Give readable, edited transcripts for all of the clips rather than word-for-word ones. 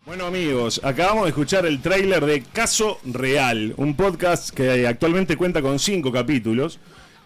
Bueno amigos, acabamos de escuchar el tráiler de Caso Real, un podcast que actualmente cuenta con 5 capítulos.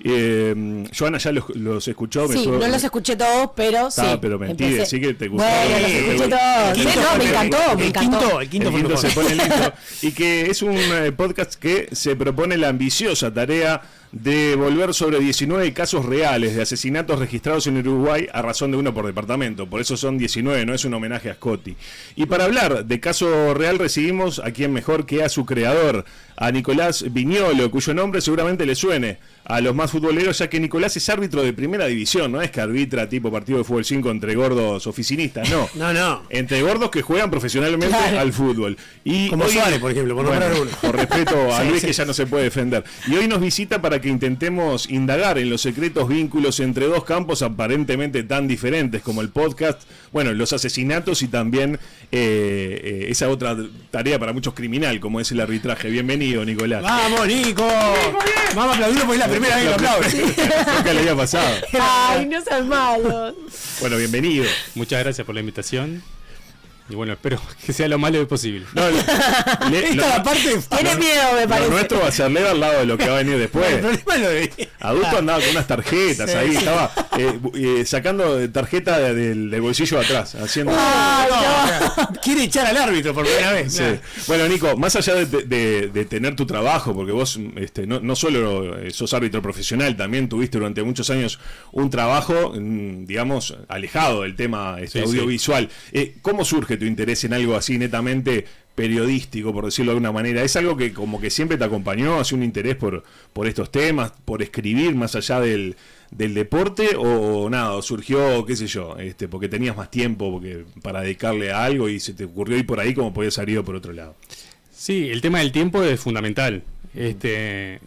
Joana ya los escuchó. Sí, no los escuché todos, pero sí. Pero mentí, sí que te gustó. Bueno, los escuché todos. Sí, no, me encantó. El quinto se pone lindo. Y que es un podcast que se propone la ambiciosa tarea de volver sobre 19 casos reales de asesinatos registrados en Uruguay a razón de uno por departamento. Por eso son 19, no es un homenaje a Scotti. Y para hablar de Caso Real recibimos a quien mejor que a su creador, a Nicolás Viñolo, cuyo nombre seguramente le suene a los más futboleros, ya que Nicolás es árbitro de primera división, no es que arbitra tipo partido de fútbol 5 entre gordos oficinistas, no. No. Entre gordos que juegan profesionalmente al fútbol. Y como hoy, Suárez, por ejemplo, por nombrar uno. Por respeto a Luis, que ya no se puede defender. Y hoy nos visita para que intentemos indagar en los secretos vínculos entre dos campos aparentemente tan diferentes como el podcast, bueno, los asesinatos y también esa otra tarea para muchos criminal, como es el arbitraje. Bienvenido, Nicolás. ¡Vamos, Nico! Vamos a aplaudirlo porque es la primera vez que lo aplaude. Nunca le había pasado. Ay, no seas malos. Bueno, bienvenido. Muchas gracias por la invitación. Y bueno, espero que sea lo malo posible. No, esta parte tiene miedo, me parece. Lo nuestro va a ser leve al lado de lo que va a venir después. El problema es lo de... Adulto andaba con unas tarjetas ahí, estaba sacando tarjeta del bolsillo de atrás, haciendo... Quiere echar al árbitro por primera vez. Sí. Bueno, Nico, más allá de tener tu trabajo, porque vos no solo sos árbitro profesional, también tuviste durante muchos años un trabajo, digamos, alejado del tema audiovisual. ¿Cómo surge tu interés en algo así netamente periodístico, por decirlo de alguna manera? ¿Es algo que como que siempre te acompañó, hace un interés por estos temas, por escribir más allá del deporte, o nada, surgió, qué sé yo, porque tenías más tiempo para dedicarle a algo y se te ocurrió ir por ahí como podías haber ido por otro lado? Sí, el tema del tiempo es fundamental.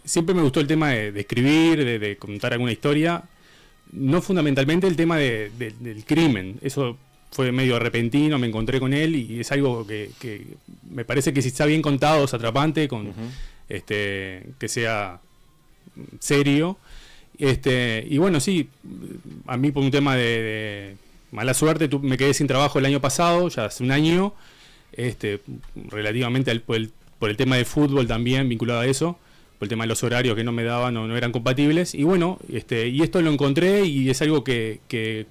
Siempre me gustó el tema de escribir, de contar alguna historia, no fundamentalmente el tema del crimen. Eso fue medio repentino, me encontré con él y es algo que me parece que si está bien contado es atrapante, que sea serio. Y bueno, sí, a mí por un tema de mala suerte me quedé sin trabajo el año pasado, ya hace un año, relativamente por el tema de fútbol también vinculado a eso, por el tema de los horarios que no me daban, no eran compatibles. Y bueno, y esto lo encontré y es algo que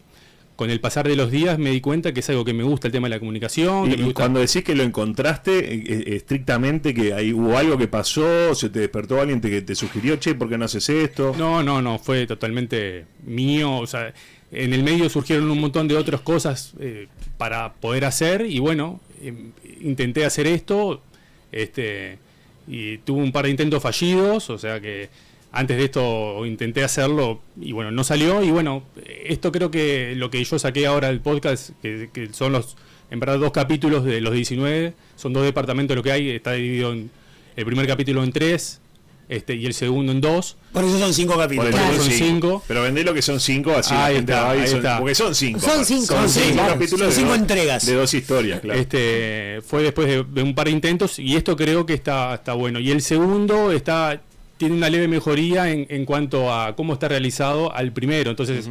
con el pasar de los días me di cuenta que es algo que me gusta, el tema de la comunicación. Y cuando decís que lo encontraste, estrictamente que hubo algo que pasó, se te despertó alguien que te sugirió, che, ¿por qué no haces esto? No, fue totalmente mío. O sea, en el medio surgieron un montón de otras cosas para poder hacer y bueno, intenté hacer esto y tuve un par de intentos fallidos, o sea que antes de esto intenté hacerlo y bueno, no salió. Y bueno, esto creo que lo que yo saqué ahora del podcast, que son en verdad 2 capítulos de los 19, son 2 departamentos lo que hay, está dividido el primer capítulo en 3 y el segundo en 2. Por eso son 5 capítulos. Son 5. Pero vendé lo que son 5, así ahí está. Porque son 5. Son 5 capítulos. Son 5 entregas. De 2 historias, claro. Fue después de un par de intentos y esto creo que está bueno. Y el segundo tiene una leve mejoría en cuanto a cómo está realizado al primero. Entonces,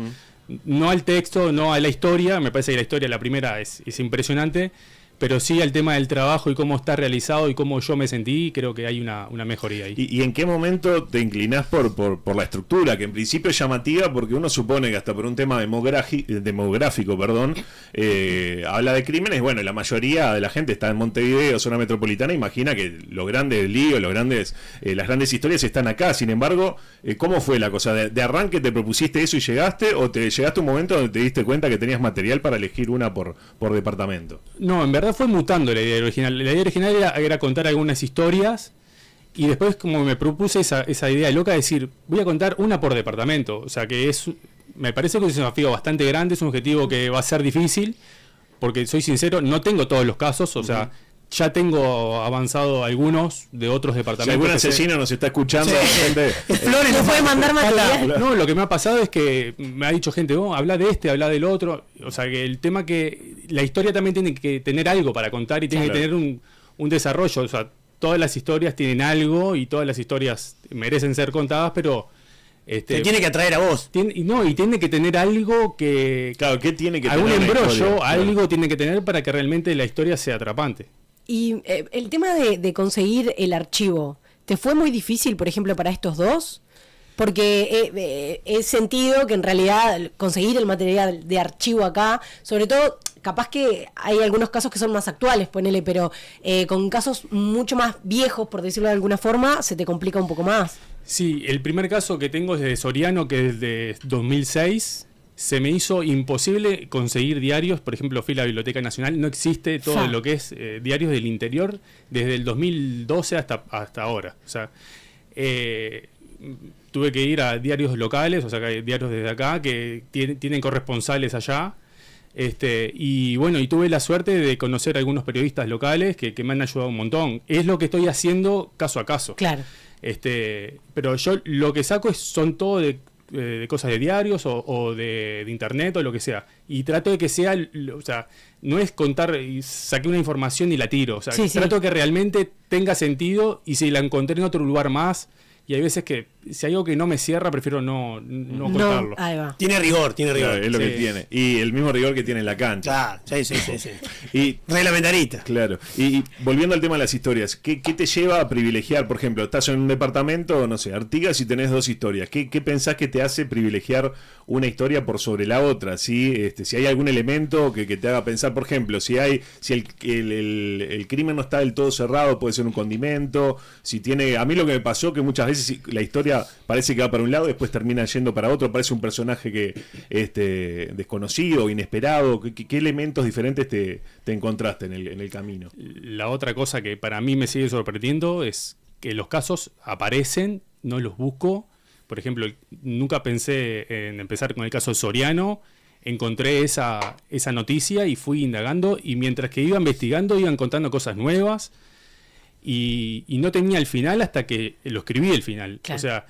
no al texto, no a la historia. Me parece que la historia, la primera, es impresionante. Pero sí al tema del trabajo y cómo está realizado y cómo yo me sentí, creo que hay una mejoría ahí. ¿Y en qué momento te inclinás por la estructura? Que en principio es llamativa porque uno supone que hasta por un tema demográfico, habla de crímenes. Bueno, la mayoría de la gente está en Montevideo, zona metropolitana, imagina que los grandes líos, las grandes historias están acá. Sin embargo, ¿cómo fue la cosa? ¿De arranque te propusiste eso y llegaste? ¿O te llegaste a un momento donde te diste cuenta que tenías material para elegir una por departamento? No, en verdad fue mutando la idea original. La idea original era contar algunas historias y después como me propuse esa idea loca de decir, voy a contar una por departamento. O sea que me parece que es un desafío bastante grande, es un objetivo que va a ser difícil, porque soy sincero, no tengo todos los casos, o sea, ya tengo avanzado algunos de otros departamentos. Si algún asesino nos está escuchando, gente, Flores no puede mandar material. No, lo que me ha pasado es que me ha dicho gente, habla de habla del otro. O sea, que el tema que la historia también tiene que tener algo para contar y tiene que tener un desarrollo. O sea, todas las historias tienen algo y todas las historias merecen ser contadas, pero Te tiene que atraer a vos. Y tiene que tener algo que... Claro, ¿qué tiene que algún tener? Algún embrollo, historia, algo tiene que tener para que realmente la historia sea atrapante. Y el tema de conseguir el archivo, ¿te fue muy difícil, por ejemplo, para estos dos? Porque he sentido que en realidad conseguir el material de archivo acá, sobre todo, capaz que hay algunos casos que son más actuales, ponele, pero con casos mucho más viejos, por decirlo de alguna forma, se te complica un poco más. Sí, el primer caso que tengo es de Soriano, que es de 2006. Se me hizo imposible conseguir diarios. Por ejemplo, fui a la Biblioteca Nacional. No existe todo lo que es diarios del interior desde el 2012 hasta ahora. O sea, tuve que ir a diarios locales, o sea, diarios desde acá que tienen corresponsales allá. Y bueno, y tuve la suerte de conocer a algunos periodistas locales que me han ayudado un montón. Es lo que estoy haciendo caso a caso. Claro. Pero yo lo que saco son todo de cosas de diarios o de internet o lo que sea. Y trato de que sea, o sea, no es contar y saqué una información y la tiro. O sea, trato de que realmente tenga sentido y si la encontré en otro lugar más. Y hay veces que si hay algo que no me cierra, prefiero no contarlo. Ahí va. Tiene rigor. Claro, es lo que tiene. Y el mismo rigor que tiene en la cancha. Claro, sí. Y reglamentarista. Claro. Y volviendo al tema de las historias, ¿qué te lleva a privilegiar? Por ejemplo, estás en un departamento, no sé, Artigas y tenés dos historias. ¿Qué pensás que te hace privilegiar una historia por sobre la otra? Si hay algún elemento que te haga pensar, por ejemplo, si el crimen no está del todo cerrado, puede ser un condimento. A mí lo que me pasó que muchas veces la historia parece que va para un lado, después termina yendo para otro, parece un personaje que desconocido, inesperado. ¿Qué elementos diferentes te encontraste en el camino? La otra cosa que para mí me sigue sorprendiendo es que los casos aparecen, no los busco. Por ejemplo, nunca pensé en empezar con el caso Soriano. Encontré esa noticia y fui indagando, y mientras que iba investigando iban contando cosas nuevas. Y no tenía el final hasta que lo escribí el final. Claro. O sea,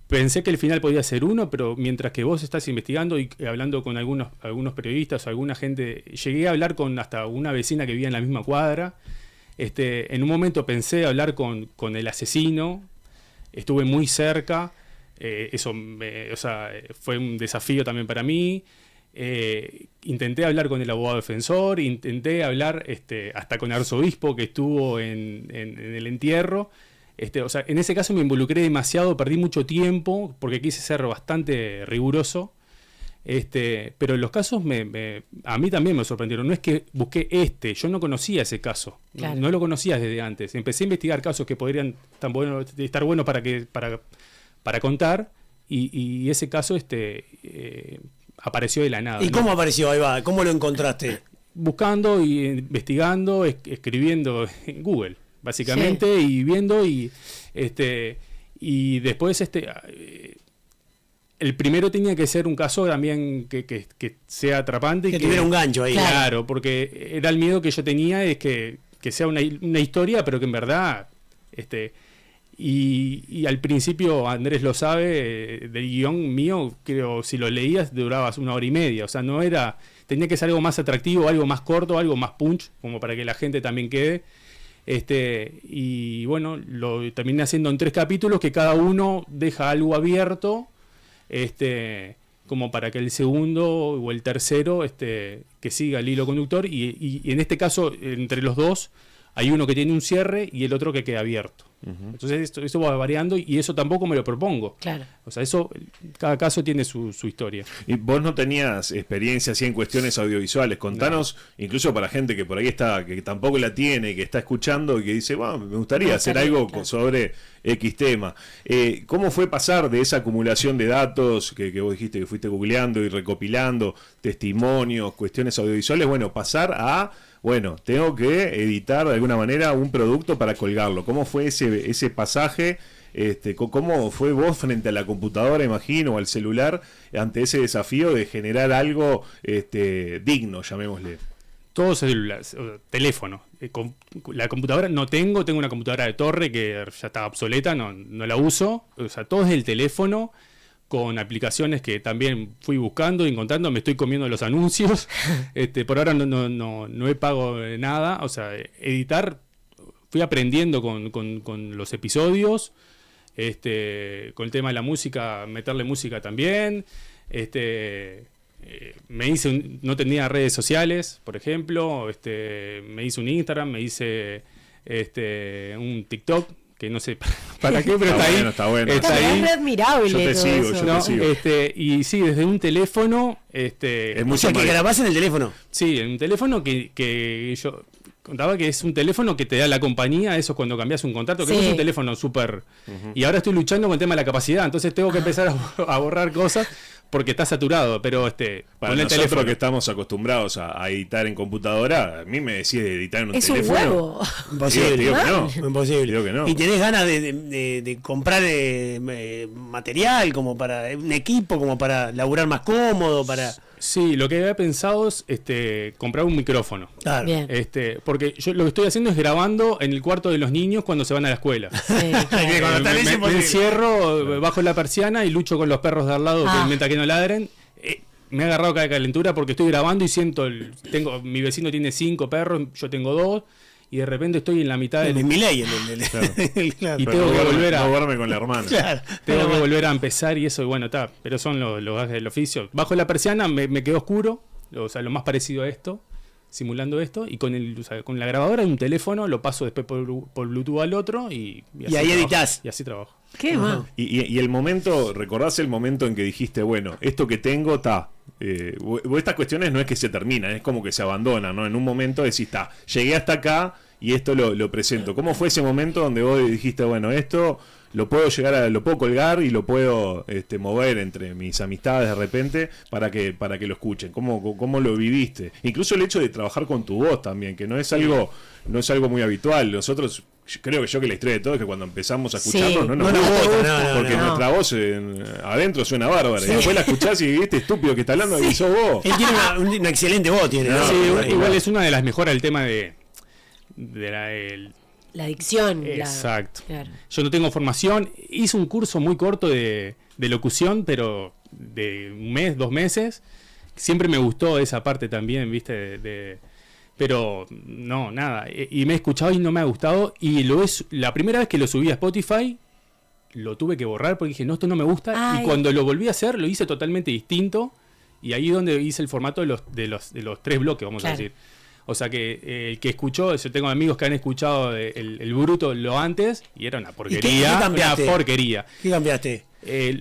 pensé que el final podía ser uno, pero mientras que vos estás investigando y hablando con algunos periodistas o alguna gente, llegué a hablar con hasta una vecina que vivía en la misma cuadra. En un momento pensé hablar con el asesino, estuve muy cerca, fue un desafío también para mí. Intenté hablar con el abogado defensor, intenté hablar hasta con el arzobispo que estuvo en el entierro. En ese caso me involucré demasiado, perdí mucho tiempo porque quise ser bastante riguroso. Pero los casos a mí también me sorprendieron. No es que busqué yo no conocía ese caso, claro. No lo conocía desde antes. Empecé a investigar casos que podrían estar buenos para contar, y ese caso apareció de la nada. ¿Y cómo apareció? Ahí va, ¿cómo lo encontraste? Buscando y investigando, escribiendo en Google, básicamente, y viendo, y después el primero tenía que ser un caso también que sea atrapante. Que tuviera un gancho ahí. Claro, porque era el miedo que yo tenía, es que sea una historia, pero que en verdad... Y al principio Andrés lo sabe, del guión mío, creo, si lo leías durabas 1 hora y media. O sea, tenía que ser algo más atractivo, algo más corto, algo más punch, como para que la gente también quede. Y bueno, lo terminé haciendo en 3 capítulos, que cada uno deja algo abierto, como para que el segundo o el tercero que siga el hilo conductor, y en este caso, entre los dos, hay uno que tiene un cierre y el otro que queda abierto. Uh-huh. Entonces eso va variando, y eso tampoco me lo propongo. Claro. O sea, cada caso tiene su historia. Y vos no tenías experiencia así en cuestiones audiovisuales. Contanos, incluso para gente que por ahí está, que tampoco la tiene, que está escuchando y que dice, me gustaría hacer algo sobre X tema. ¿Cómo fue pasar de esa acumulación de datos que vos dijiste que fuiste googleando y recopilando testimonios, cuestiones audiovisuales, pasar a... tengo que editar de alguna manera un producto para colgarlo? ¿Cómo fue ese pasaje? ¿Cómo fue vos frente a la computadora, imagino, o al celular, ante ese desafío de generar algo digno, llamémosle? Todo celular, teléfono. La computadora no tengo una computadora de torre que ya está obsoleta, no la uso. O sea, todo es el teléfono, con aplicaciones que también fui buscando y encontrando. Me estoy comiendo los anuncios. Por ahora no he pago nada. O sea, editar, fui aprendiendo con los episodios. Con el tema de la música, meterle música también. No tenía redes sociales, por ejemplo. Me hice un Instagram, me hice un TikTok, que no sé para qué, pero está ahí. Está bueno. Está ahí. Es admirable. Yo te sigo, eso. yo te sigo. Y sí, desde un teléfono. Es O mucho sea, que más. grabás en el teléfono. Sí, en un teléfono que yo contaba que es un teléfono que te da la compañía, eso cuando cambias un contrato, que Sí. no es un teléfono súper... Y ahora estoy luchando con el tema de la capacidad, entonces tengo que empezar a borrar cosas porque está saturado, pero Para con el nosotros teléfono. que estamos acostumbrados a editar en computadora, a mí me decís de editar en un Es un teléfono. huevo. Imposible. Digo que no. Imposible. Digo que no. Y tenés ganas de comprar material, como para un equipo, como para laburar más cómodo, para... Sí, lo que había pensado es comprar un micrófono. Claro. Bien. Porque yo lo que estoy haciendo es grabando en el cuarto de los niños cuando se van a la escuela. Sí, Cuando claro. está leyendo, Me imposible. encierro bajo la persiana y lucho con los perros de al lado Ah. mientras que no ladren. Me ha agarrado cada calentura porque estoy grabando y siento mi vecino tiene 5 perros, yo tengo 2 y de repente estoy en la mitad El del Milei, claro. Y Pero tengo no que duerme- volver a- no duerme con la hermana. Claro. tengo que volver a empezar y eso, y bueno, está, pero son los gajes del oficio. Bajo la persiana me quedó oscuro, o sea, lo más parecido a esto, simulando esto, y con la grabadora de un teléfono lo paso después por Bluetooth al otro y Y así ahí trabajo. editás. Y así trabajo. ¿Qué más? Y el momento, ¿recordás el momento en que dijiste, bueno, esto que tengo está? Estas cuestiones no es que se terminan, es como que se abandonan, ¿no? En un momento decís, está, llegué hasta acá y esto lo presento. ¿Cómo fue ese momento donde vos dijiste, bueno, esto lo puedo lo puedo colgar y lo puedo mover entre mis amistades de repente para que lo escuchen? ¿Cómo lo viviste? Incluso el hecho de trabajar con tu voz también, que no es algo muy habitual. Nosotros, creo que la historia de todo es que cuando empezamos a escucharnos Sí. no nos No nos gusta, gusta, no, porque no. nuestra voz adentro suena bárbara y después la escuchás y viste estúpido que está hablando y sos vos. Él tiene una excelente voz, tiene. No, ¿no? Sí, bueno, igual es una de las mejoras el tema de La adicción. Exacto. Claro. Yo no tengo formación, hice un curso muy corto de locución, pero de un mes, 2 meses. Siempre me gustó esa parte también, ¿viste? Pero no, nada. Y me he escuchado y no me ha gustado. Y la primera vez que lo subí a Spotify, lo tuve que borrar porque dije, no, esto no me gusta. Ay. Y cuando lo volví a hacer, lo hice totalmente distinto. Y ahí es donde hice el formato de los 3 bloques, vamos a Claro. decir. O sea que el que escuchó, yo tengo amigos que han escuchado el bruto lo antes y era una qué porquería. Una cambiaste? porquería. ¿Qué cambiaste?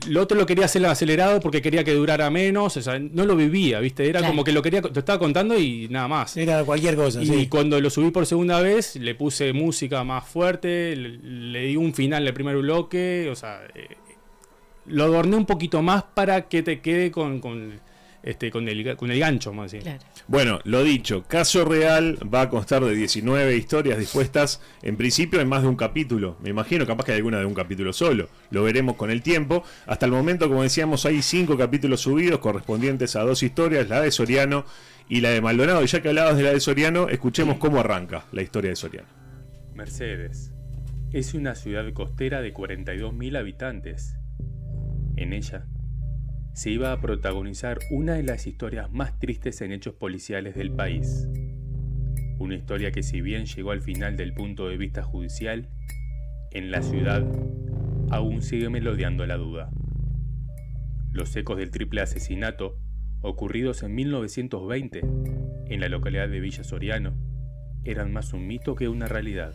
Lo otro lo quería hacer acelerado porque quería que durara menos, o sea, no lo vivía, ¿viste? Era Claro. como que te estaba contando y nada más. Era cualquier cosa, Y sí. cuando lo subí por segunda vez, le puse música más fuerte, le di un final al primer bloque, o sea, lo adorné un poquito más para que te quede con el gancho, vamos a decir. Claro. Bueno, lo dicho, Caso Real va a constar de 19 historias dispuestas en principio en más de un capítulo. Me imagino, capaz que hay alguna de un capítulo solo. Lo veremos con el tiempo. Hasta el momento, como decíamos, hay 5 capítulos subidos correspondientes a 2 historias, la de Soriano y la de Maldonado. Y ya que hablabas de la de Soriano, escuchemos cómo arranca la historia de Soriano. Mercedes es una ciudad costera de 42.000 habitantes. En ella se iba a protagonizar una de las historias más tristes en hechos policiales del país. Una historia que, si bien llegó al final del punto de vista judicial, en la ciudad aún sigue melodeando la duda. Los ecos del triple asesinato, ocurridos en 1920 en la localidad de Villa Soriano, eran más un mito que una realidad.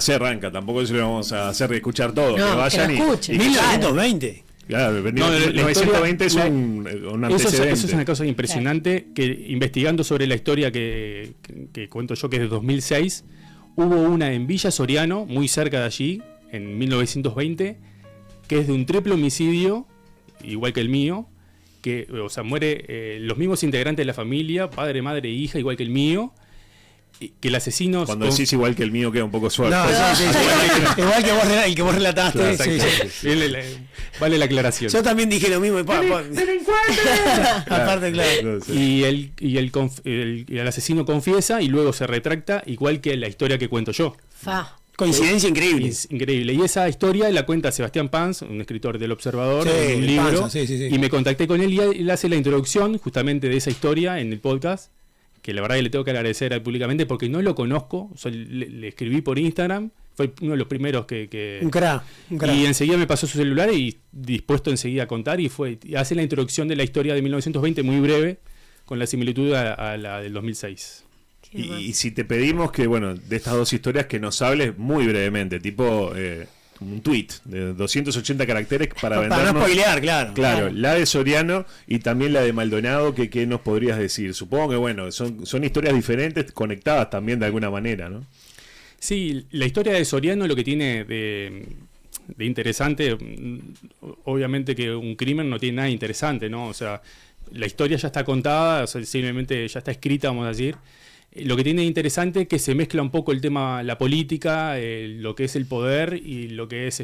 Se arranca, tampoco se lo vamos a hacer escuchar todo. No, que vayan que lo escuchen. y 1920. claro, No, la 920 es historia- un Eso antecedente. es una cosa impresionante, que investigando sobre la historia que cuento yo, que es de 2006, hubo una en Villa Soriano, muy cerca de allí, en 1920, que es de un triple homicidio, igual que el mío, que, o sea, muere los mismos integrantes de la familia, padre, madre e hija, igual que el mío, y que el asesino... Cuando decís igual que el mío queda un poco suave. No, sí, sí. Igual que el que vos relataste. Claro, sí, exacto. sí. Vale la aclaración. Yo también dije lo mismo. Aparte, claro. Sí. Y el asesino confiesa y luego se retracta, igual que la historia que cuento yo. Fa. Coincidencia increíble. Es increíble. Y esa historia la cuenta Sebastián Panz, un escritor del Observador, Sí, en un libro. Panza, sí. Y me contacté con él y él hace la introducción justamente de esa historia en el podcast, que la verdad que le tengo que agradecer públicamente porque no lo conozco. O sea, le escribí por Instagram, fue uno de los primeros que Un crack. y enseguida me pasó su celular y dispuesto enseguida a contar y hace la introducción de la historia de 1920 muy breve, con la similitud a la del 2006. Y si te pedimos que, bueno, de estas dos historias que nos hables muy brevemente, tipo un tweet de 280 caracteres para vendernos. no spoilear, claro. Claro, la de Soriano y también la de Maldonado, ¿qué nos podrías decir? Supongo que, bueno, son historias diferentes, conectadas también de alguna manera, ¿no? Sí, la historia de Soriano lo que tiene de interesante, obviamente que un crimen no tiene nada interesante, ¿no? O sea, la historia ya está contada, o sea, simplemente ya está escrita, vamos a decir. Lo que tiene de interesante es que se mezcla un poco el tema, la política, lo que es el poder y lo que es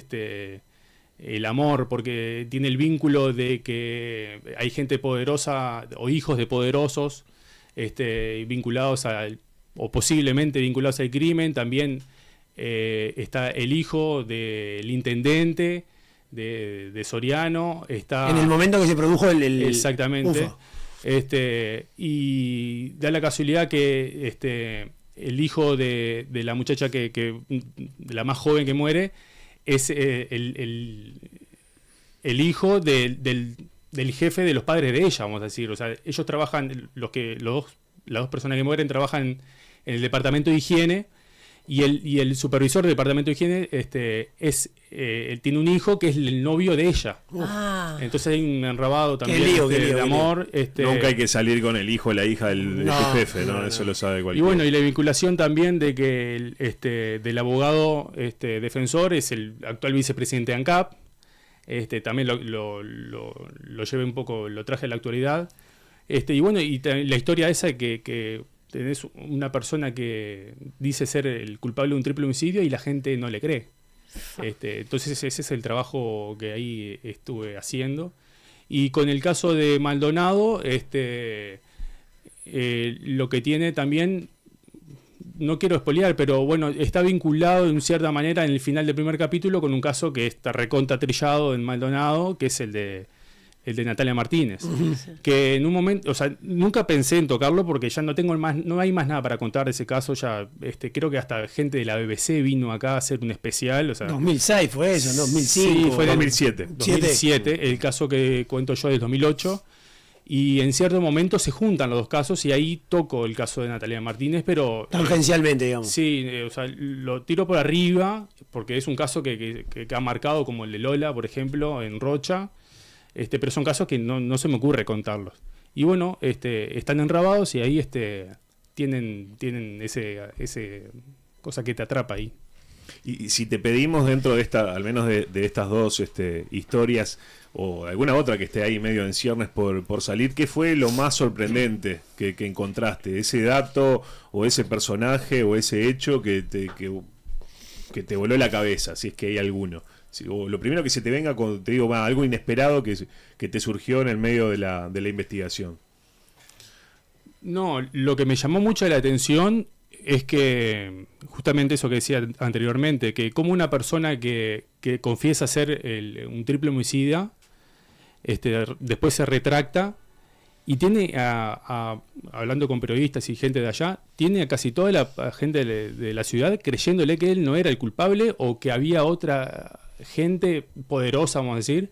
el amor, porque tiene el vínculo de que hay gente poderosa o hijos de poderosos vinculados o posiblemente vinculados al crimen. También está el hijo del intendente de Soriano. Está en el momento que se produjo el exactamente. Ufa. Y da la casualidad que el hijo de la muchacha de la más joven que muere es el hijo del jefe de los padres de ella, vamos a decir. O sea, ellos trabajan, las dos personas que mueren trabajan en el departamento de higiene, y el supervisor del departamento de higiene tiene un hijo que es el novio de ella. Entonces hay un enrabado también de amor. Nunca hay que salir con el hijo o la hija de tu jefe, ¿no? Eso lo sabe cualquiera. Y bueno, y la vinculación también de que del abogado defensor es el actual vicepresidente de ANCAP. También lo llevé un poco, lo traje a la actualidad. Y bueno, y la historia esa que tenés una persona que dice ser el culpable de un triple homicidio y la gente no le cree. Entonces ese es el trabajo que ahí estuve haciendo. Y con el caso de Maldonado, lo que tiene también, no quiero spoilear, pero bueno, está vinculado en cierta manera en el final del primer capítulo con un caso que está recontra trillado en Maldonado, que es el de Natalia Martínez, que en un momento, o sea, nunca pensé en tocarlo porque ya no hay más nada para contar de ese caso. Ya creo que hasta gente de la BBC vino acá a hacer un especial, o sea, 2006 fue eso, 2005. Sí, fue 2007. El caso que cuento yo es 2008, y en cierto momento se juntan los dos casos y ahí toco el caso de Natalia Martínez, pero tangencialmente, digamos. Sí, o sea, lo tiro por arriba porque es un caso que ha marcado, como el de Lola, por ejemplo, en Rocha. Pero son casos que no se me ocurre contarlos. Y bueno, están enrabados y ahí tienen ese cosa que te atrapa ahí. Y si te pedimos dentro de al menos de estas dos historias, o alguna otra que esté ahí medio en ciernes por salir, ¿qué fue lo más sorprendente que encontraste? ¿Ese dato o ese personaje o ese hecho que te voló la cabeza, si es que hay alguno? O lo primero que se te venga cuando te digo algo inesperado que te surgió en el medio de la investigación. No, lo que me llamó mucho la atención es que justamente eso que decía anteriormente, que como una persona que confiesa ser un triple homicida, después se retracta y tiene hablando con periodistas y gente de allá, tiene a casi toda la gente de la ciudad creyéndole que él no era el culpable o que había otra gente poderosa, vamos a decir,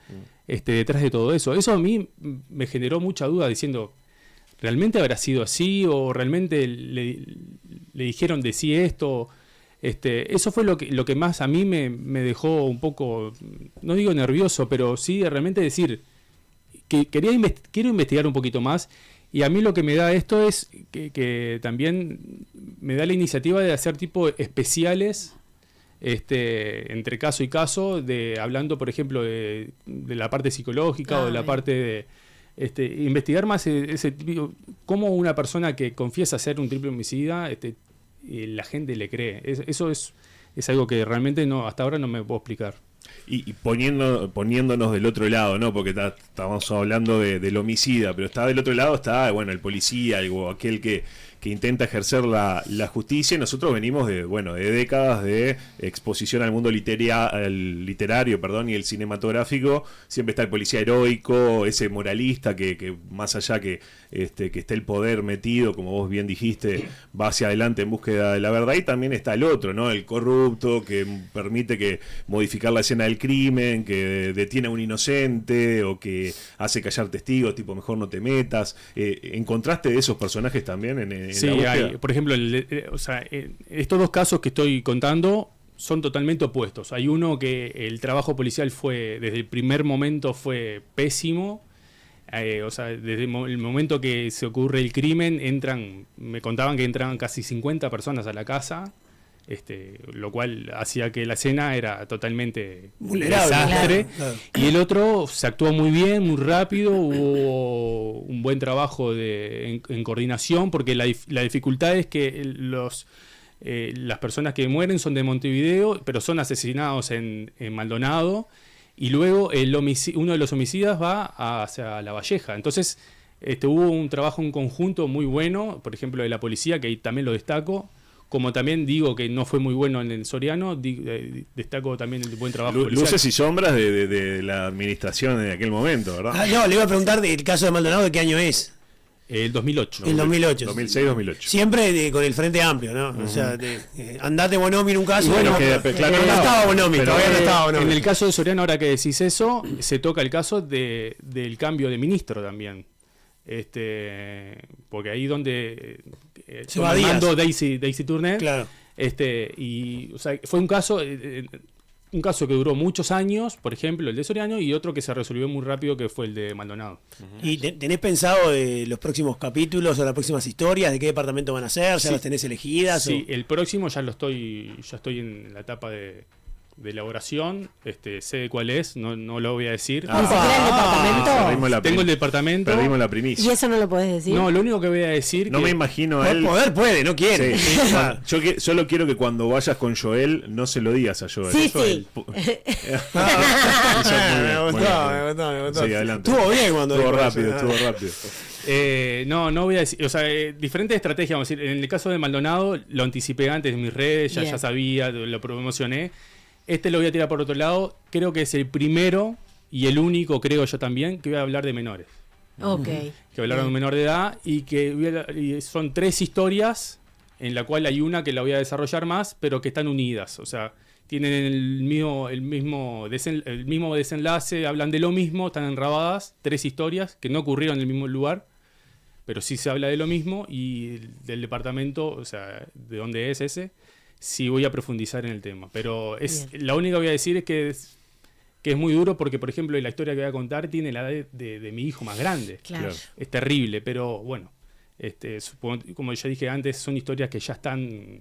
detrás de todo eso. Eso a mí me generó mucha duda, diciendo, ¿realmente habrá sido así? ¿O realmente le dijeron de sí esto? Eso fue lo que más a mí me dejó un poco, no digo nervioso, pero sí realmente decir que quiero investigar un poquito más. Y a mí lo que me da esto es que también me da la iniciativa de hacer tipo especiales entre caso y caso, hablando por ejemplo de la parte psicológica o de la parte de investigar más ese tipo, cómo una persona que confiesa ser un triple homicida, la gente le cree. Eso es algo que realmente hasta ahora no me puedo explicar. Y poniéndonos del otro lado, ¿no? Porque estamos hablando del homicida, pero está del otro lado, está, bueno, el policía, aquel que intenta ejercer la justicia, y nosotros venimos de décadas de exposición al mundo literario, y el cinematográfico. Siempre está el policía heroico, ese moralista que más allá que esté el poder metido, como vos bien dijiste, va hacia adelante en búsqueda de la verdad, y también está el otro, ¿no? El corrupto que permite que modificar la escena del crimen, que detiene a un inocente o que hace callar testigos, tipo mejor no te metas. ¿Encontraste de esos personajes también en sí, la búsqueda? hay, por ejemplo, estos dos casos que estoy contando son totalmente opuestos. Hay uno que el trabajo policial desde el primer momento fue pésimo. Desde el momento que se ocurre el crimen, me contaban que entraban casi 50 personas a la casa, lo cual hacía que la escena era totalmente vulnerable, desastre. claro. Y el otro se actuó muy bien, muy rápido, hubo un buen trabajo en coordinación, porque la dificultad es que las personas que mueren son de Montevideo, pero son asesinados en Maldonado. Y luego uno de los homicidas va hacia La Valleja. Entonces hubo un trabajo en conjunto muy bueno, por ejemplo, de la policía, que ahí también lo destaco. Como también digo que no fue muy bueno en el Soriano, destaco también el buen trabajo policial. Luces y sombras de la administración de aquel momento, ¿verdad? No, le iba a preguntar del caso de Maldonado, ¿de qué año es? El 2008. El 2008. 2006-2008. Siempre con el Frente Amplio, ¿no? O sea, andate Bonomi en un caso. Bueno, no estaba Bonomi, todavía no estaba Bonomi. En el caso de Soriano, ahora que decís eso, se toca el caso del cambio de ministro también. Porque ahí donde se va Daisy Turner. Claro. Fue un caso que duró muchos años, por ejemplo, el de Soriano, y otro que se resolvió muy rápido, que fue el de Maldonado. ¿Y tenés pensado de los próximos capítulos o las próximas historias? ¿De qué departamento van a ser? ¿Ya las tenés elegidas? Sí, el próximo ya estoy en la etapa de elaboración, sé de cuál es, no lo voy a decir. ¿Ni siquiera el departamento? Tengo el departamento. Perdimos la primicia. ¿Y eso no lo podés decir? No, lo único que voy a decir no me imagino a él. Poder puede, no quiere. Sí. Yo solo quiero que cuando vayas con Joel no se lo digas a Joel. Sí, Eso sí. Me gustó. Sí, adelante. Estuvo bien cuando estuvo dijo rápido, eso. estuvo rápido. No voy a decir, diferentes estrategias, vamos a decir. En el caso de Maldonado, lo anticipé antes en mis redes, ya sabía, lo promocioné. Lo voy a tirar por otro lado. Creo que es el primero y el único, creo yo también, que voy a hablar de menores. Ok. Que voy a hablar de un menor de edad y son 3 historias en la cual hay una que la voy a desarrollar más, pero que están unidas. O sea, tienen el mismo desenlace, hablan de lo mismo, están enrabadas, 3 historias que no ocurrieron en el mismo lugar, pero sí se habla de lo mismo, y del departamento, o sea, de dónde es ese, sí voy a profundizar en el tema. Pero la única que voy a decir es que es muy duro, porque, por ejemplo, la historia que voy a contar tiene la edad de mi hijo más grande. Claro. Es terrible, pero bueno, como ya dije antes, son historias que ya están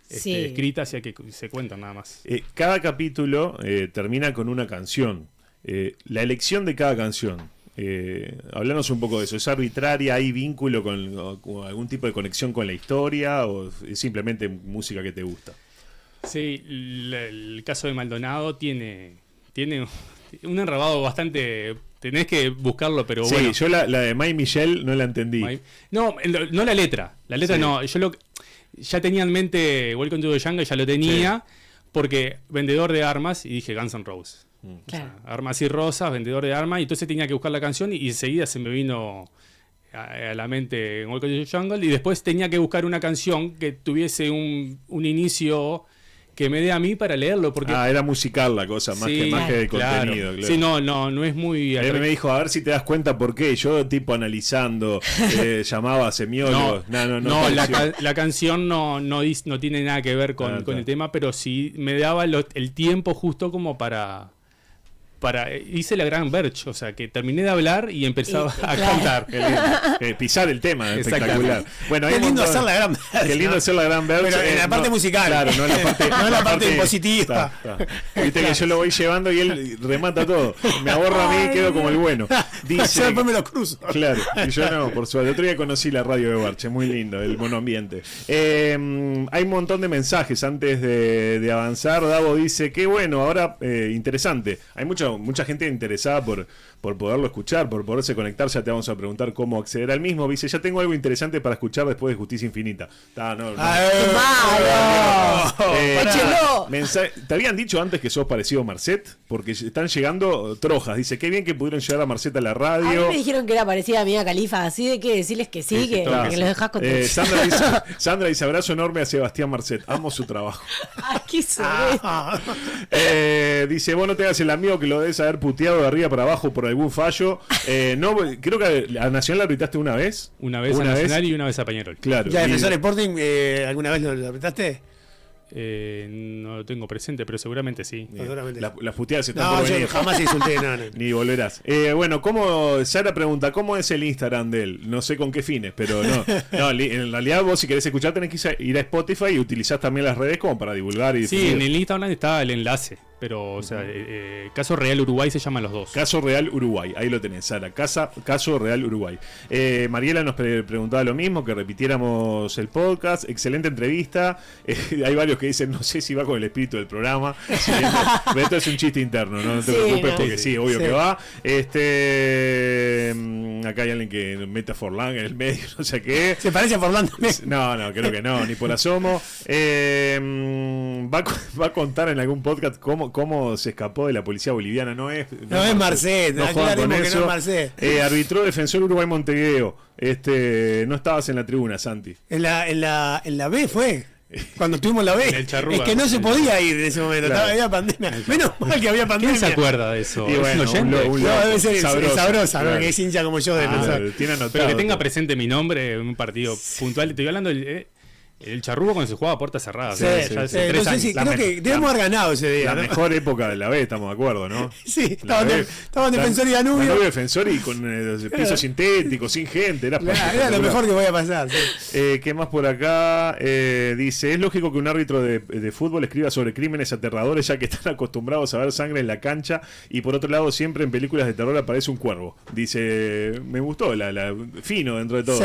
escritas y que se cuentan nada más. Cada capítulo termina con una canción. La elección de cada canción, hablanos un poco de eso. ¿Es arbitraria? ¿Hay vínculo con algún tipo de conexión con la historia, o es simplemente música que te gusta? Sí, el caso de Maldonado tiene un enrabado bastante. Tenés que buscarlo, pero sí, bueno. Yo la de May Michelle no la entendí. No la letra. La letra sí. No. Yo ya tenía en mente Welcome to the Jungle, ya lo tenía, porque vendedor de armas, y dije Guns N' Roses. Claro. O sea, armas y rosas, vendedor de armas, y entonces tenía que buscar la canción, y enseguida se me vino a la mente Welcome to the Jungle, y después tenía que buscar una canción que tuviese un inicio que me dé a mí para leerlo, porque era musical la cosa, más que de contenido. Claro. Sí, no es muy... Él me dijo, a ver si te das cuenta por qué. Yo, tipo, analizando, llamaba a semiólogos. No, la canción no tiene nada que ver con el tema, pero sí me daba el tiempo justo como para hice la gran Verge, o sea, que terminé de hablar y empezaba a cantar. Pisar el tema, espectacular. Bueno, qué lindo hacer la gran Verge. Qué lindo hacer la gran Verge. Pero en la parte musical. Claro, no en la parte positiva. Viste que yo lo voy llevando y él remata todo. Me aborro a mí y quedo como el bueno. Dice, después me lo cruzo. Claro, y yo no, por suerte. Otro día conocí la radio de Barche, muy lindo, el monoambiente. Hay un montón de mensajes antes de avanzar. Davo dice, qué bueno, ahora interesante. Hay muchos bueno, mucha gente interesada por poderlo escuchar, por poderse conectar. Ya te vamos a preguntar cómo acceder al mismo. Dice, ya tengo algo interesante para escuchar después de Justicia Infinita. No. ¡Qué malo! ¡Échelo! Te habían dicho antes que sos parecido a Marcet, porque están llegando trojas. Dice, qué bien que pudieron llegar a Marcet a la A radio. mí me dijeron que era parecida a Mía Califa, así de que decirles que sí, que los dejás con Sandra dice, abrazo enorme a Sebastián Marcet. Amo su trabajo. Aquí se Dice, vos no te hagas el amigo que lo debes haber puteado de arriba para abajo por algún fallo. No, creo que a Nacional la apretaste una vez. Una vez a Nacional y una vez a Peñarol. Claro. ¿Ya Defensor Sporting alguna vez lo apretaste? No lo tengo presente, pero seguramente sí. Las puteadas están por venir. Jamás insulté, no. Ni volverás. Bueno, Sara pregunta, ¿cómo es el Instagram de él? No sé con qué fines, pero no. En realidad vos si querés escuchar tenés que ir a Spotify y utilizás también las redes como para divulgar y difundir. Sí, en el Instagram está el enlace. Pero, o sea, Caso Real Uruguay se llaman los dos. Caso Real Uruguay, ahí lo tenés, Sara. Caso Real Uruguay. Mariela nos preguntaba lo mismo, que repitiéramos el podcast. Excelente entrevista. Hay varios que dicen, no sé si va con el espíritu del programa. Pero esto es un chiste interno, no te preocupes, porque sí, obvio que va. Acá hay alguien que mete a Forlán en el medio, no sé qué. ¿Se parece a Forlán también? No, creo que no, ni por asomo. Va a contar en algún podcast cómo se escapó de la policía boliviana. No es Marcet, aclaremos que no es Marcet. Arbitró Defensor Uruguay Montevideo. No estabas en la tribuna, Santi. En la B fue. Cuando estuvimos en la B. El Charrúa, es que no se podía ir en ese momento. Claro. Había pandemia. Menos mal que había pandemia. ¿Quién se acuerda de eso? Y bueno, ¿Es un oyente? No, debe ser sabrosa, claro. ¿no? Que es hincha como yo de Defensor. Tiene anotado. Pero que tenga presente mi nombre en un partido puntual. Te estoy hablando el Charrúa cuando se jugaba a puertas cerradas. Sí, Ya hace 3 no sé si, años. creo que debemos haber ganado ese día. La ¿no? mejor época de la B, estamos de acuerdo, ¿no? Sí, estaban Defensor y Danubio. Danubio Defensor y con piso sintético, sin gente. Era lo mejor que voy a pasar. Sí. ¿Qué más por acá? Dice, es lógico que un árbitro de fútbol escriba sobre crímenes aterradores, ya que están acostumbrados a ver sangre en la cancha, y por otro lado siempre en películas de terror aparece un cuervo. Dice, me gustó, fino dentro de todo. Sí.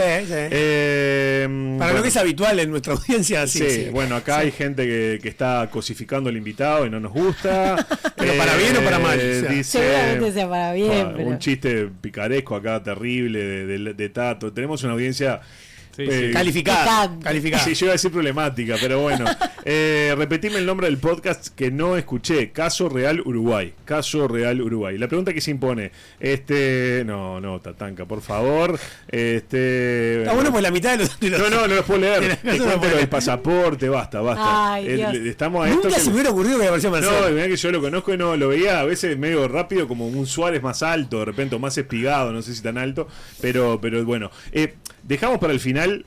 Para lo que es habitual en nuestra audiencia, sí. Bueno, acá hay gente que está cosificando al invitado y no nos gusta. Pero para bien o para mal. Dice, seguramente sea para bien. Pero... Un chiste picaresco acá, terrible, de Tato. Tenemos una audiencia... Calificada. Sí, yo iba a decir problemática, pero bueno. Repetime el nombre del podcast que no escuché. Caso Real Uruguay. Caso Real Uruguay. La pregunta que se impone. No, Tatanka, por favor. Está bueno, pues la mitad de los... No los puedo leer. Te cuento lo del pasaporte, basta. Ay, estamos a esto. Nunca se me hubiera ocurrido que apareció Marcelo. No, mirá que yo lo conozco y no lo veía a veces medio rápido, como un Suárez más alto, de repente, o más espigado, no sé si tan alto, pero bueno. Dejamos para el final,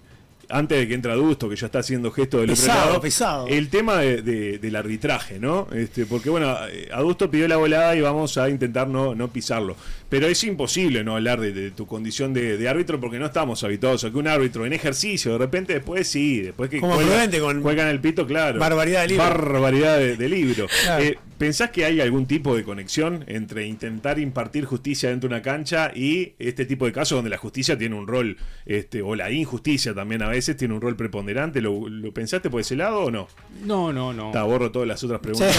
antes de que entre Adusto, que ya está haciendo gesto del otro lado, pesado. el tema del arbitraje, ¿no? Porque bueno, Adusto pidió la volada y vamos a intentar no pisarlo. Pero es imposible no hablar de tu condición de árbitro, porque no estamos habituados a que un árbitro en ejercicio, de repente después que como prudente con juegan el pito, claro. Barbaridad de libro. Barbaridad de libro. Claro. ¿Pensás que hay algún tipo de conexión entre intentar impartir justicia dentro de una cancha y este tipo de casos donde la justicia tiene un rol, o la injusticia también a veces tiene un rol preponderante? ¿Lo pensaste por ese lado o no? No. Borro todas las otras preguntas.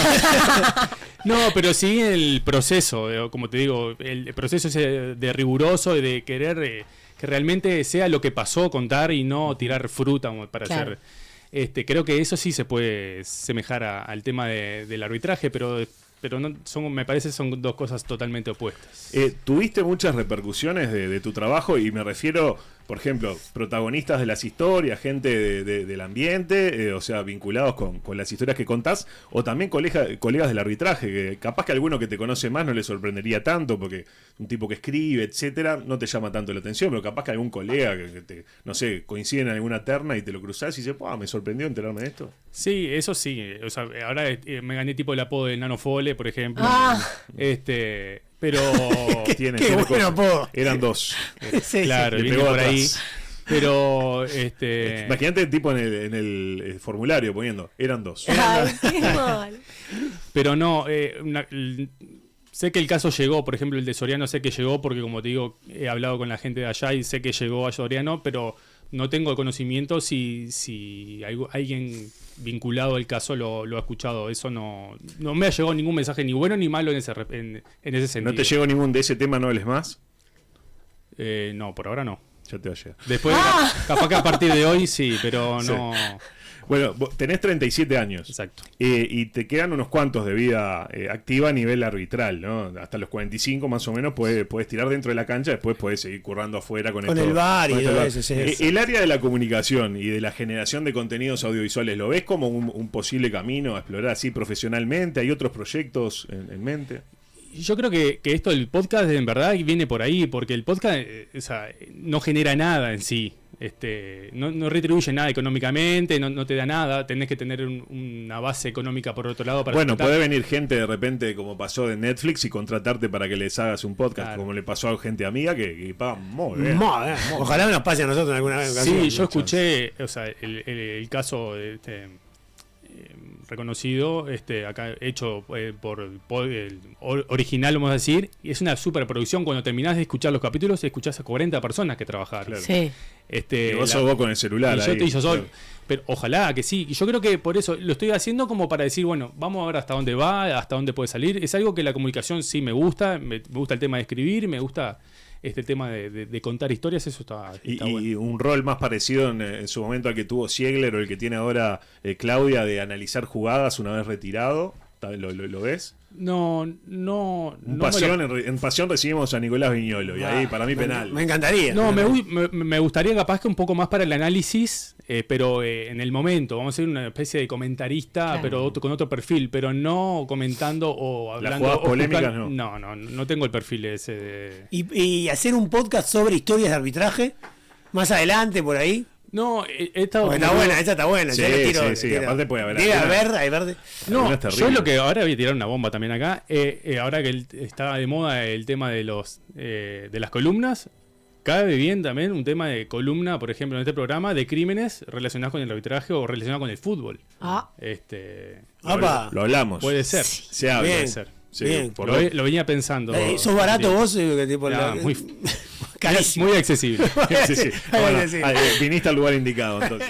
No, pero sí el proceso, como te digo, el proceso ese de riguroso y de querer que realmente sea lo que pasó, contar y no tirar fruta para hacer... Creo que eso sí se puede semejar al tema del arbitraje, pero no, me parece son dos cosas totalmente opuestas. ¿Tuviste muchas repercusiones de tu trabajo? Y me refiero, por ejemplo, protagonistas de las historias, gente del ambiente, o sea, vinculados con las historias que contás, o también colegas del arbitraje, que capaz que alguno que te conoce más no le sorprendería tanto, porque un tipo que escribe, etcétera, no te llama tanto la atención, pero capaz que algún colega que te, no sé, coincide en alguna terna y te lo cruzás y dices, me sorprendió enterarme de esto. Sí, eso sí. O sea, ahora me gané tipo el apodo de Nano Fole, por ejemplo. Pero qué buen apodo. Eran dos. Sí, claro, sí. viene por ahí. Pero imagínate el tipo en el formulario poniendo, eran dos. Ay, qué mal. Pero no, sé que el caso llegó, por ejemplo el de Soriano sé que llegó porque como te digo, he hablado con la gente de allá y sé que llegó a Soriano, pero no tengo conocimiento si alguien vinculado al caso lo ha escuchado. Eso no me ha llegado ningún mensaje ni bueno ni malo en ese sentido. ¿No te llegó ningún de ese tema, no hables más? No, por ahora no. Ya te va a llegar. Después, capaz que a partir de hoy sí, pero Sí. no. Bueno, vos tenés 37 años. Exacto. Y te quedan unos cuantos de vida activa a nivel arbitral, ¿no? Hasta los 45 más o menos puedes tirar dentro de la cancha, después puedes seguir currando afuera con el VAR y con todo VAR. eso, sí. El área de la comunicación y de la generación de contenidos audiovisuales, ¿lo ves como un posible camino a explorar así profesionalmente? ¿Hay otros proyectos en mente? Yo creo que esto del podcast en verdad viene por ahí, porque el podcast no genera nada en sí. No retribuye nada económicamente, no te da nada, tenés que tener una base económica por otro lado para Bueno, explotar. puede venir gente de repente, como pasó de Netflix, y contratarte para que les hagas un podcast, Claro. como le pasó a gente amiga que pagan muy bien. Ojalá nos pase a nosotros alguna vez. Sí, yo escuché, el caso reconocido, acá hecho por el original, vamos a decir, y es una superproducción. Cuando terminás de escuchar los capítulos, escuchás a 40 personas que trabajaron. Claro. Sí. Y vos sos vos con el celular. Y yo ahí, te hizo sol. claro. Pero ojalá que sí. Y yo creo que por eso lo estoy haciendo como para decir, bueno, vamos a ver hasta dónde va, hasta dónde puede salir. Es algo que la comunicación sí me gusta. Me gusta el tema de escribir, me gusta este tema de contar historias. Eso está bueno. Y un rol más parecido en su momento al que tuvo Siegler o el que tiene ahora Claudia, de analizar jugadas una vez retirado. ¿Lo ves? No. En Pasión recibimos a Nicolás Viñolo y ahí para mí penal. Me encantaría. No, me gustaría capaz que un poco más para el análisis, pero en el momento, vamos a ser una especie de comentarista, Claro. pero con otro perfil, pero no comentando o hablando. jugadas o polémicas, juzgando. No tengo el perfil ese de... Y hacer un podcast sobre historias de arbitraje más adelante por ahí. No, he estado... Porque está buena, esa está buena. Sí, ya le tiro, sí, le tiro. aparte puede haber Debe alguna- haber. No, Algunas yo terribles. lo que ahora voy a tirar una bomba también acá. Ahora que está de moda el tema de las columnas, cabe bien también un tema de columna, por ejemplo, en este programa, de crímenes relacionados con el arbitraje o relacionados con el fútbol. Ah, ¡Apa! Lo hablamos. Puede ser. Se habla. Bien. Puede ser. Sí, Bien. por Lo venía pensando. ¿Sos barato Sí. vos? Que tipo, Muy carísimo. accesible. Sí, sí. Bueno, Bueno, sí. viniste al lugar indicado entonces.